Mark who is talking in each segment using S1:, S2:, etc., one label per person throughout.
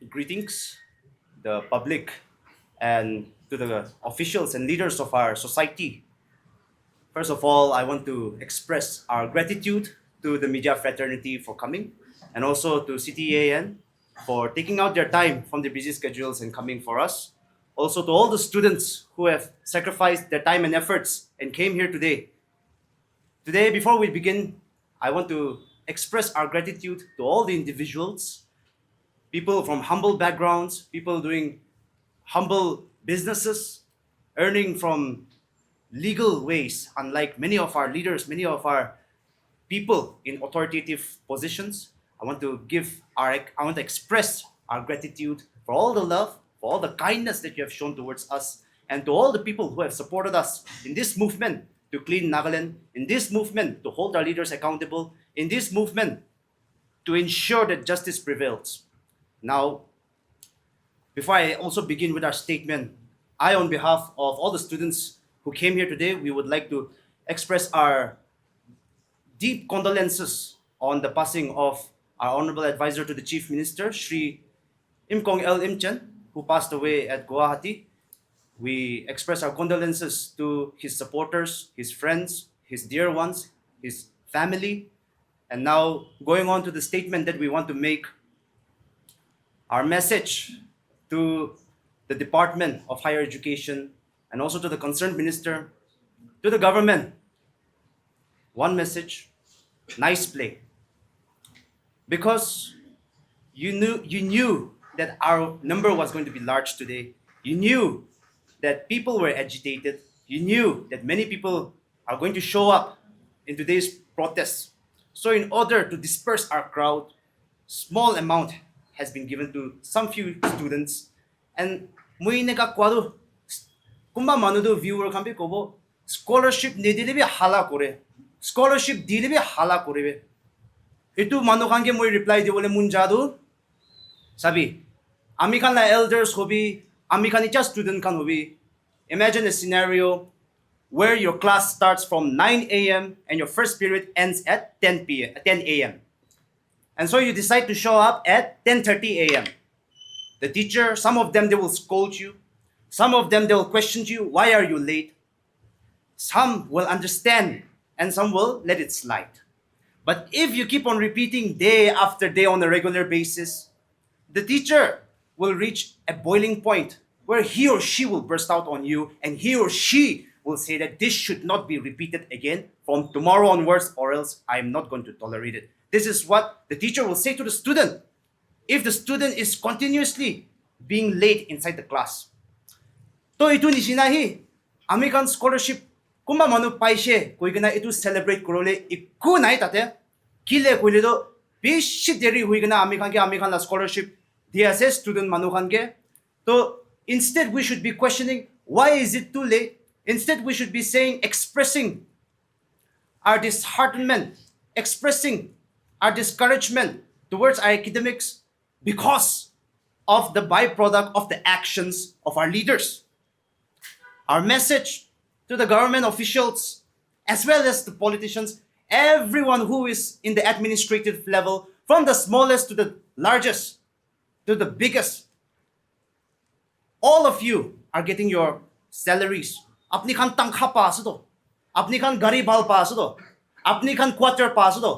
S1: Greetings, the public, and to the officials and leaders of our society. First of all, I want to express our gratitude to the media fraternity for coming, and also to CTAN for taking out their time from their busy schedules and coming for us. Also to all the students who have sacrificed their time and efforts and came here today. Today, before we begin, I want to express our gratitude to all the individuals, people from humble backgrounds, people doing humble businesses, earning from legal ways, unlike many of our leaders, many of our people in authoritative positions. I want to express our gratitude for all the love, for all the kindness that you have shown towards us, and to all the people who have supported us in this movement to clean Nagaland, in this movement to hold our leaders accountable, in this movement to ensure that justice prevails. Now, before I also begin with our statement, on behalf of all the students who came here today, we would like to express our deep condolences on the passing of our Honorable Advisor to the Chief Minister, Shri Imkong L. Imchen, who passed away at Guwahati. We express our condolences to his supporters, his friends, his dear ones, his family. And now, going on to the statement that we want to make, our message to the Department of Higher Education and also to the concerned minister, to the government. One message: nice play. Because you knew that our number was going to be large today. You knew that people were agitated. You knew that many people are going to show up in today's protests. So in order to disperse our crowd, small amount has been given to some few students. And muy neka kwado kumba manudo viewer kambi kobo scholarship nedile bi hala kore. Scholarship dile bi hala kore. Itu manukange muy reply di wole munjado. Sabi, ami kan la elders hobi, ami kan icha student kan hobi. Imagine a scenario where your class starts from 9 a.m. and your first period ends at 10 a.m. And so you decide to show up at 10:30 a.m. The teacher, some of them, they will scold you. Some of them, they will question you. Why are you late? Some will understand and some will let it slide. But if you keep on repeating day after day on a regular basis, the teacher will reach a boiling point where he or she will burst out on you and he or she will say that this should not be repeated again from tomorrow onwards, or else I am not going to tolerate it. This is what the teacher will say to the student if the student is continuously being late inside the class. To itu ni sinahi American scholarship kumba manu paise koi gana itu celebrate korole ikku nai tate kile koile do bishi deri hui gana American la scholarship dia se student manu kan ke. So instead we should be questioning why is it too late. Instead we should be saying, expressing our disheartenment, expressing our discouragement towards our academics because of the byproduct of the actions of our leaders. Our message to the government officials, as well as the politicians, everyone who is in the administrative level, from the smallest to the largest, to the biggest, all of you are getting your salaries. अपनी खान तंखा पास दो, अपनी खान गरीब भाल पास दो, अपनी Khan quarter past दो.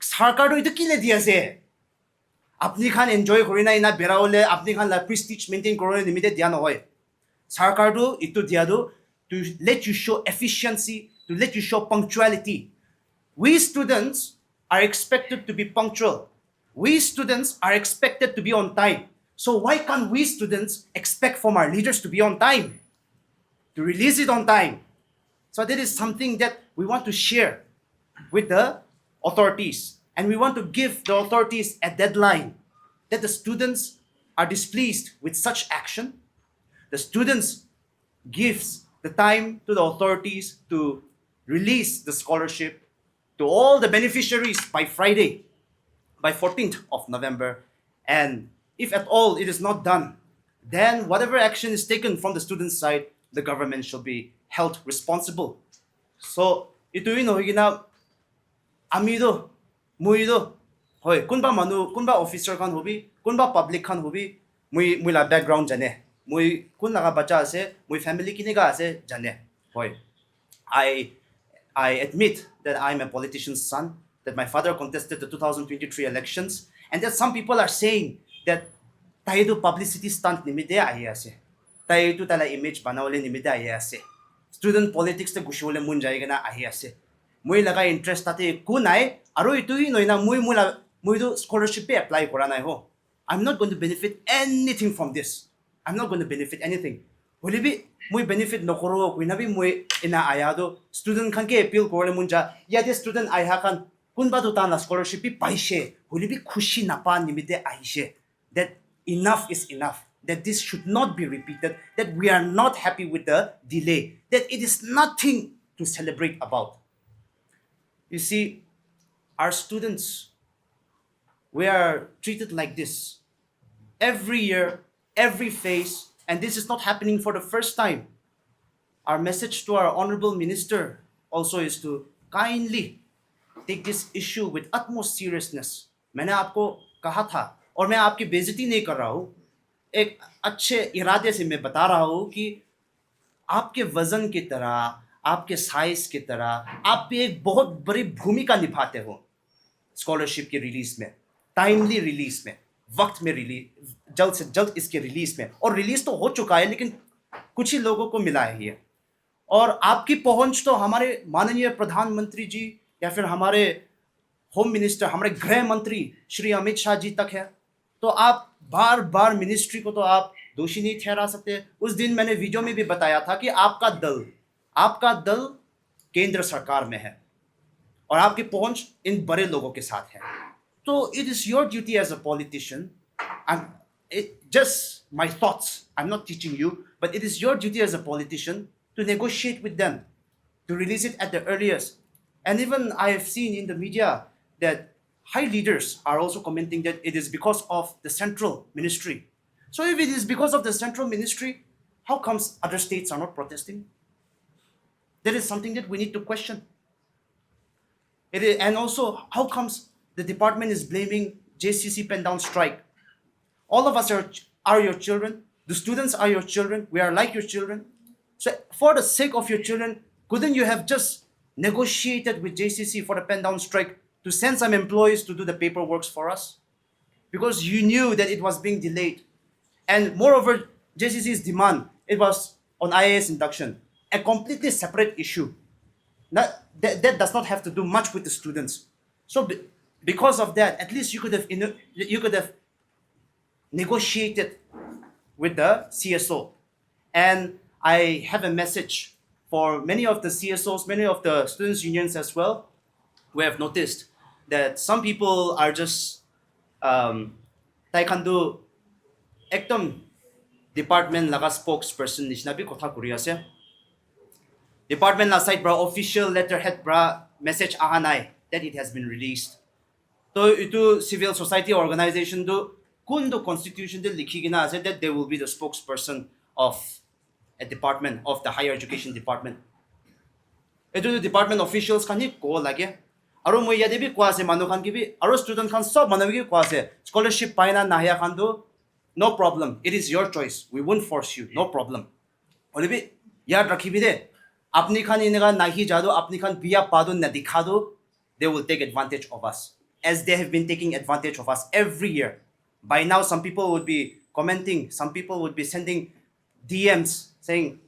S1: सरकार तो इतो किले दिया से अपनी खान एन्जॉय करिना इना बेरावले अपनी खान ला प्रेस्टिज मेंटेन करने निमित्ते दिया न होय. सरकार तो इतो दिया दो to let you show efficiency, to let you show punctuality. We students are expected to be punctual. We students are expected to be on time. So why can't we students expect from our leaders to be on time? To release it on time. So that is something that we want to share with the authorities. And we want to give the authorities a deadline that the students are displeased with such action. The students gives the time to the authorities to release the scholarship to all the beneficiaries by Friday, by 14th of November. And if at all it is not done, then whatever action is taken from the student's side, the government shall be held responsible. So ito yun, higina amido, muido, hoy kunba manu kunba officer khan hobi kunba public khan hobi mui la background jane mui kun laga bacha ase mui family kini ga ase jane hoy I I admit that I'm a politician's son, that my father contested the 2023 elections, and that some people are saying that tayo publicity stunt nimide ahi ase. Tayo tala image banawle nimide ahi ase. Student politics te gushole mun jayega na ahi ase. Mui laga interest tate kunai aro itui noina mui do scholarship pe apply kora nai ho. I'm not going to benefit anything from this. I'm not going to benefit anything. Holibi mui benefit nokoro kuinabi mui ina ayado student khan ke appeal korle munja ya de student ai ha kan kunba do ta na scholarship pi paise holibi khushi na pa nimite aise that enough is enough, that this should not be repeated, that we are not happy with the delay, that it is nothing to celebrate about. You see, our students, we are treated like this every year, every phase, and this is not happening for the first time. Our message to our honorable minister also is to kindly take this issue with utmost seriousness. मैंने आपको कहा था और मैं आपकी बेइज्जती नहीं कर रहा हूँ, एक अच्छे इरादे से मैं बता रहा हूँ कि आपके वजन की तरह, आपके साइज की तरह आप भी एक बहुत बड़ी भूमिका निभाते हो स्कॉलरशिप की रिलीज में, टाइमली रिलीज में, वक्त में रिलीज, जल्द से जल्द इसके रिलीज में, और रिलीज तो हो चुका है लेकिन कुछ ही लोगों को मिला है ये, और आपकी पहुंच तो हमारे माननीय प्रधानमंत्री जी या फिर हमारे होम मिनिस्टर, हमारे गृह मंत्री श्री अमित शाह जी तक है, तो आप बार बार मिनिस्ट्री को तो आप दोषी नहीं ठहरा सकते। उस दिन मैंने वीडियो में भी बताया था कि आपका दल केंद्र सरकार में है और आपकी पहुंच इन बड़े लोगों के साथ है, तो it is your duty as a politician, just my thoughts, I'm not teaching you, but it is your duty as a politician to negotiate with them to release it at the earliest. And even I have seen in the media that high leaders are also commenting that it is because of the central ministry. So if it is because of the central ministry, how comes other states are not protesting? That is something that we need to question. And also, how comes the department is blaming JCC pen down strike? All of us are your children. The students are your children. We are like your children. So for the sake of your children, couldn't you have just negotiated with JCC for the pen down strike to send some employees to do the paperwork for us? Because you knew that it was being delayed. And moreover, JCC's demand, it was on IAS induction, a completely separate issue. That does not have to do much with the students. So because of that, at least you could have negotiated with the CSO. And I have a message for many of the CSOs, many of the students' unions as well. We have noticed that some people are just taekwondo ekdom department laga spokesperson nishna bi kotha kuri ase. Department la side bra official letterhead bra message aha nai that it has been released. So itu civil society organization do kundo constitution de likhi gina ase that they will be the spokesperson of a department, of the higher education department. Itu department officials kan hi ko lage aro moi yade bi kwa ase manu khan ki bi aro student khan sob manu ki kwa ase scholarship paina nahya khan do no problem, it is your choice, we won't force you, no problem. Ole bi yaad rakhi bi de apni khan inega nahi jado apni khan biya pado na dikha do, they will take advantage of us as they have been taking advantage of us every year. By now some people would be commenting, some people would be sending DMs saying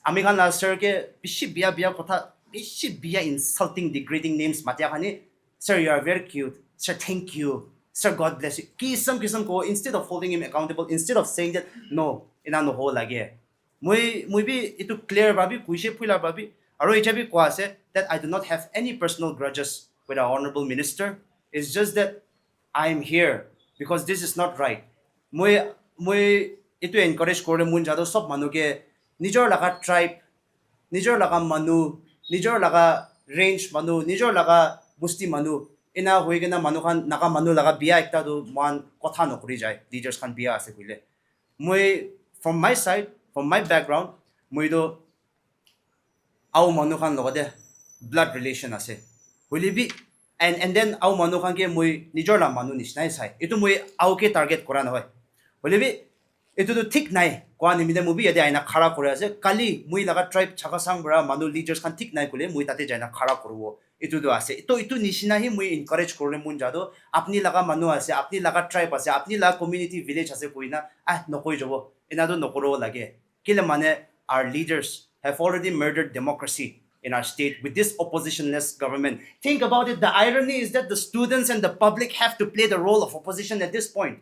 S1: Amikhan la sir ke bishi biya kotha bishi biya insulting, degrading names matya khani, sir you are very cute, sir thank you, sir God bless you, kisam ko, instead of holding him accountable, instead of saying that no ina no ho lage moi bi itu clear babi kuise phuila babi aro echa bi kwa ase that I do not have any personal grudges with our honorable minister. It's just that I am here because this is not right. Moi itu encourage kore mun jado sob manu ke nijor laga tribe, nijor laga manu, nijor laga range manu, nijor laga busti manu ina hoigena manu khan naga manu laga biya ekta do man kotha nokuri jai leaders khan biya ase kuile. Moi from my side, from my background, moi do au manu khan logade blood relation ase kuile bi and then au manu khan ke moi nijor la manu nishnai sai itu moi au ke target kora na hoy holebi itu to thik nai kwa ni mide movie ade aina khara kore ase kali moi laga tribe chaka sang bra manu leaders khan thik nai kole moi tate jaina khara korbo itu do ase to itu nishina hi moi encourage korle mun jado apni laga manu ase apni laga tribe ase apni laga community village ase koina ah nokoi jobo ina do nokoro lage kile mane our leaders have already murdered democracy in our state with this oppositionless government. Think about it. The irony is that the students and the public have to play the role of opposition at this point.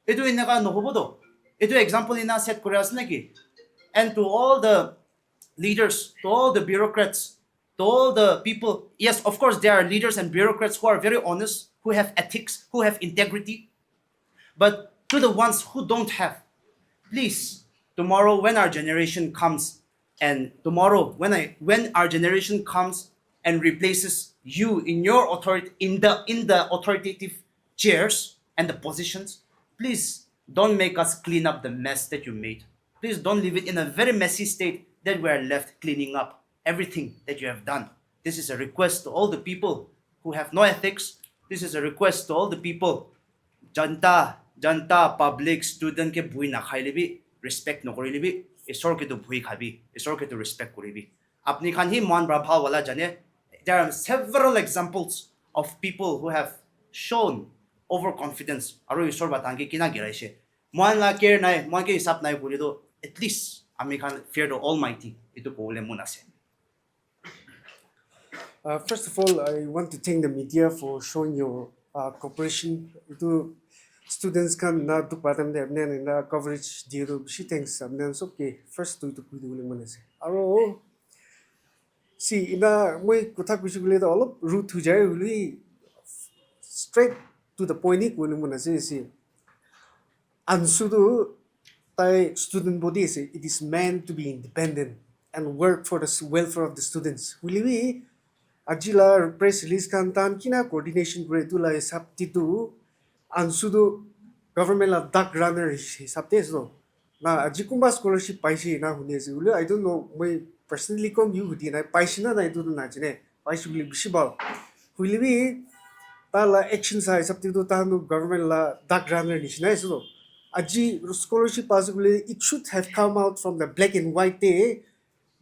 S1: Ito inaka nohobodo. Ito example ina set koreas naki. And to all the leaders, to all the bureaucrats, to all the people, yes, of course, there are leaders and bureaucrats who are very honest, who have ethics, who have integrity. But to the ones who don't have, please, tomorrow when our generation comes, and tomorrow when our generation comes and replaces you in your authority in the authoritative chairs and the positions, please don't make us clean up the mess that you made. Please don't leave it in a very messy state that we are left cleaning up everything that you have done. This is a request to all the people who have no ethics. This is a request to all the people, janta public student ke bui na khai lebi respect no kori lebi isor ke to bui khabi isor ke to respect koribi apni khan hi mon bra bhaw wala jane. There are several examples of people who have shown overconfidence aro isor batangi kina giraise mon la care nai mon ke hisap nai buli do at least ami khan fear the almighty itu kole munase.
S2: First of all, I want to thank the media for showing your cooperation to students can na to patam de abnen na coverage dito she thanks abnen so okay first to kudu le manase aro see ina moi kotha kuchi gule to all root to jai uli straight to the point ni kule manase see ansudu tai student body say it is meant to be independent and work for the welfare of the students will we ajila press release kan tan kina coordination grade to la subtitu ansudu government la duck runner hisapte so na ajikumba scholarship paisi na hune se ule I don't know moi personally kom you hudi na paisi na do na jine paisi ule bishibal hule bi ta la action sa hisapte to ta no government la duck runner ni na so aji scholarship possibly it should have come out from the black and white day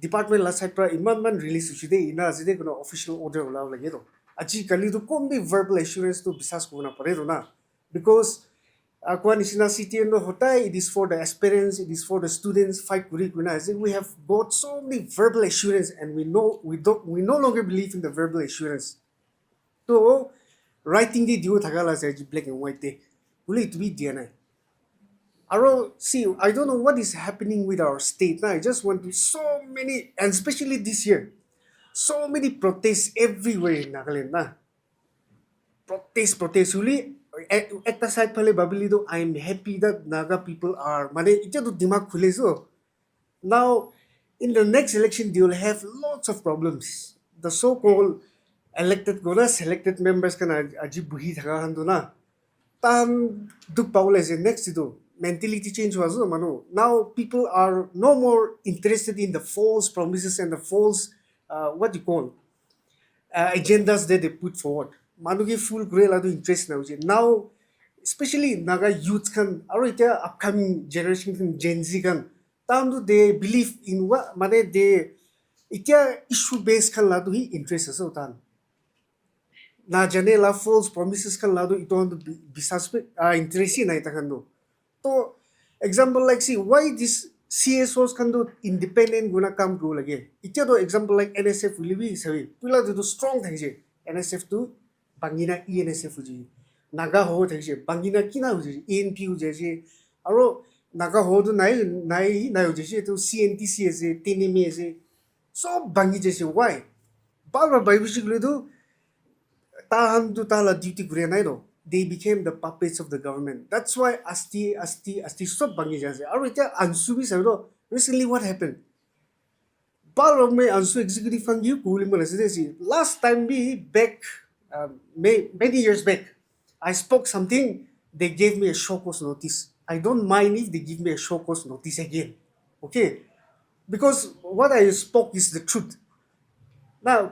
S2: department la side pra iman man release uchide ina jide kono official order la lage do aji kali to kom bi verbal assurance to bisas ko na pare do na because Akwa nisina CTAN no hotai, it is for the aspirants, it is for the students fight curricula. We have got so many verbal assurance and we no longer believe in the verbal assurance. So writing the dio tagala say black and white day. Will it be DNA? Aro see, I don't know what is happening with our state now. I just want to so many, and especially this year, so many protests everywhere in Nagaland na. Protest really. At the side pale babilido, I'm happy that Naga people are mane ita to dimag khule so. Now in the next election they will have lots of problems. The so-called selected members can aji buhi thaka hando na. Tam duk paule se next to mentality change was mano. Now people are no more interested in the false promises and the false what you call agendas that they put forward. Manugi full grey do interest now especially Naga youth can already upcoming generation can Gen Z can tam they believe in what mane they itya issue based kan lado hi interest so tan na jane la false promises kan lado ito on bisas interest na itakan do to example like see why this CSOs can do independent guna kam go lagi itya do example like NSF will be sabi pula do strong thing NSF to bangina ENSF uji naga ho these bangina kina uji ENP uji aro naga ho do nai uji to CNTC as TNM as so bangi jese why balba baibishi do tahan do tala duty gure nai do they became the puppets of the government. That's why asti so bangi jese aro ita ansubi sado recently what happened balba me ansu executive fund you cool last time we back many years back, I spoke something, they gave me a show cause notice. I don't mind if they give me a show cause notice again. Okay? Because what I spoke is the truth. Now,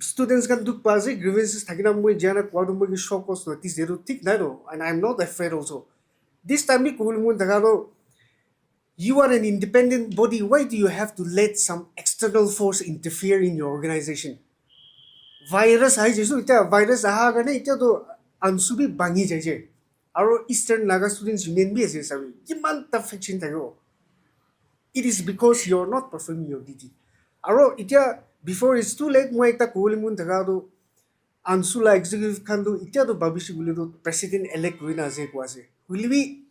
S2: students can do pass grievances thakina moi jana kwadu moi show cause notice zero tik na no, and I'm not afraid also. This time ni cool mun thakano, you are an independent body. Why do you have to let some external force interfere in your organization? Virus hai jesu ita virus aha gane ita to ansubi bangi jaje. Aro Eastern Naga Students Union bi ase sabi. Kiman ta fiction thayo. It is because you're not performing your duty. Aro ita before it's too late mo ekta kohli mun thaka do ansula executive khandu ita to babishi gule do president elect hoina ase ko ase. Will be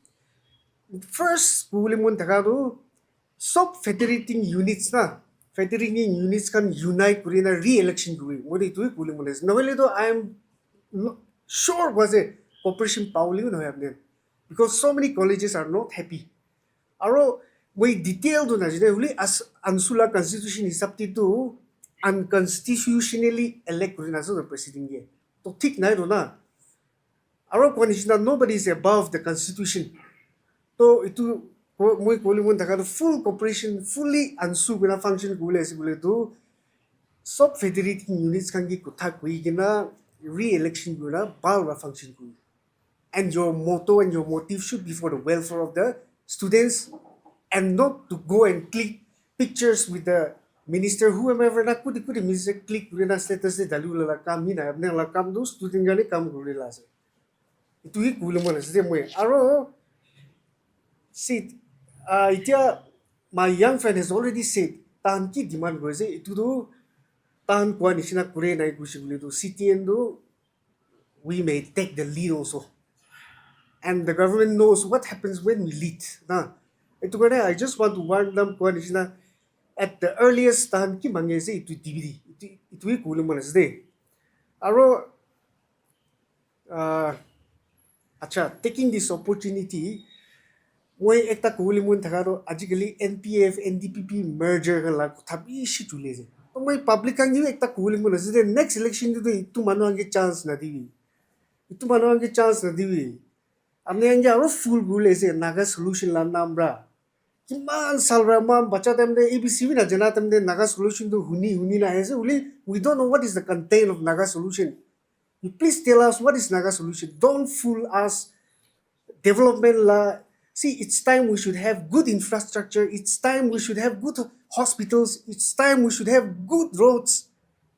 S2: first kohli mun thaka do sob federating units na federating units can unite kurina re-election kuri. Modi tu kohli mun ase. Nohele do I am sure was a cooperation pauli no have because so many colleges are not happy. Aro we detail do na jide huli as ansula constitution hisapti to unconstitutionally elect kurina so the president ye to thik nai do na. Aro condition nobody is above the constitution. To itu moi koli mun thaka full cooperation fully ansu guna function gule ase gule to sob federating units kan gi kutha kui gina re-election guna balra function kui. And your motto and your motive should be for the welfare of the students and not to go and click pictures with the minister whoever na kudi minister click na status de dalu la kam ni na apne la kam do student gani kam gure la se itu hi kulumon ase moi aro see itia my young friend has already said tan ki demand goise itu do tan kwa nishina kure nai kushi gule do CTAN do we may take the lead also. And the government knows what happens when we lead. Na, ito kaya I just want to warn them na at the earliest time ki mangese itu DVD. Itu i kulong manas de. Aro acha taking this opportunity moi ekta kulong mun thakaro ajikali NPF NDPP merger kala thabi shi tulese. To moi public ang yu ekta kulong manas de next election do itu manu ang chance na diwi. Itu manu ang chance na diwi. Amne anje aro full gule se naga solution la nambra kiman salra mam bacha temde abc na jana temde naga solution do huni na ase uli we don't know what is the content of naga solution. You please tell us what is naga solution. Don't fool us. Development la see it's time we should have good infrastructure. It's time we should have good hospitals. It's time we should have good roads.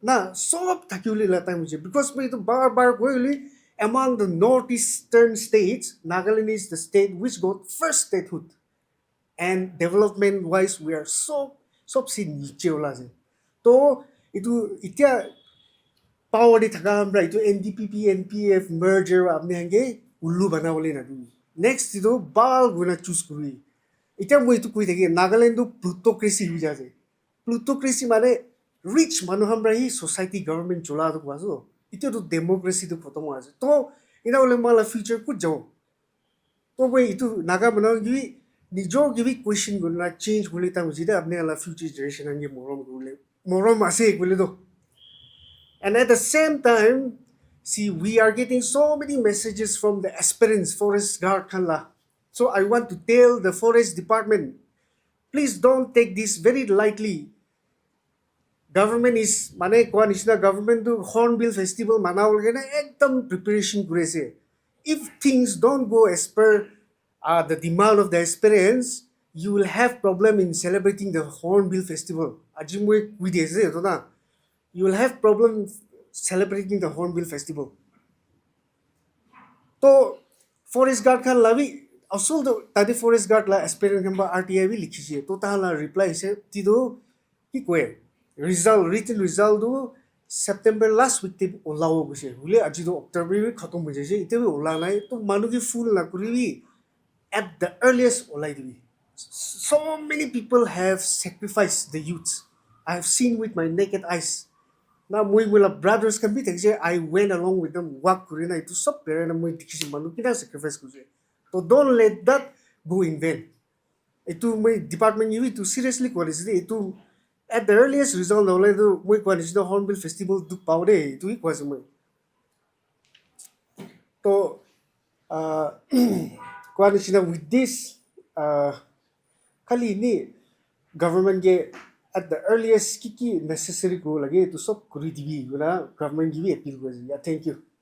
S2: Na sob takuli la time because me to bar goili. Among the northeastern states, Nagaland is the state which got first statehood. And development-wise, we are so niche wala se. To itu itia power di thaka hamra itu NDPP NPF merger apne hange ullu banawale na du. Next itu bal guna choose kuri. Itia mo itu kui thake Nagaland do plutocracy hui jase. Plutocracy mane rich manu hamra hi society government chola do kwaso. Itu to democracy to photo mo ase to ina ole mala future ku jaw to boy itu naga bana gi nijo gi question guna change gule ta mujide apne ala future generation ange morom ase gule do. And at the same time see we are getting so many messages from the aspirants forest guard khala. So I want to tell the forest department, please don't take this very lightly. Government is mane kwa nishna government do hornbill festival manawal gena ekdam preparation kurese. If things don't go as per the demand of the aspirants, you will have problem in celebrating the hornbill festival. Ajimwe kuidese to na. You will have problem celebrating the hornbill festival. To forest guard khan labi also the tadi forest guard la aspirant kamba RTI bi likhiche to ta la reply se tido ki koe written result do September last week te olawo guse hule aji do October bi khatom hoje je ite bi ola nai to manu ki full na kuri at the earliest olai dibi. So many people have sacrificed the youths. I have seen with my naked eyes. Now moi mula brothers can be tekje I went along with them walk kuri na itu sab pera na moi dikisi manu kina sacrifice kuse. So don't let that go in vain. Itu moi department you to seriously quality itu at the earliest result na wala do moi quality the hornbill festival du paude itu I kwasa moi. To quality na with this kali ni government ge at the earliest kiki necessary ko lagi to stop kuri dibi, government gibi appeal ko. Yeah, thank you.